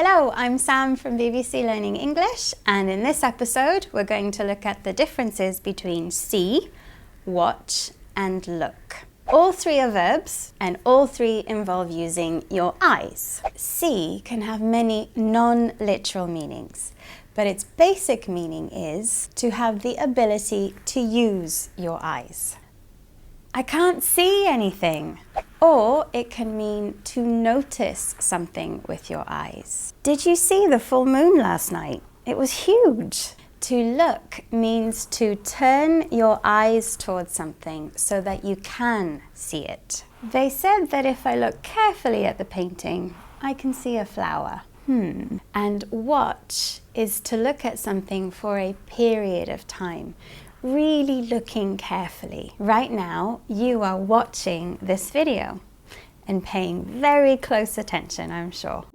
Hello, I'm Sam from BBC Learning English, and in this episode we're going to look at the differences between see, watch and look. All three are verbs and all three involve using your eyes. See can have many non-literal meanings, but its basic meaning is to have the ability to use your eyes. I can't see anything. Or it can mean to notice something with your eyes. Did you see the full moon last night? It was huge. To look means to turn your eyes towards something so that you can see it. They said that if I look carefully at the painting, I can see a flower. And watch is to look at something for a period of time. Really looking carefully. Right now, you are watching this video and paying very close attention, I'm sure.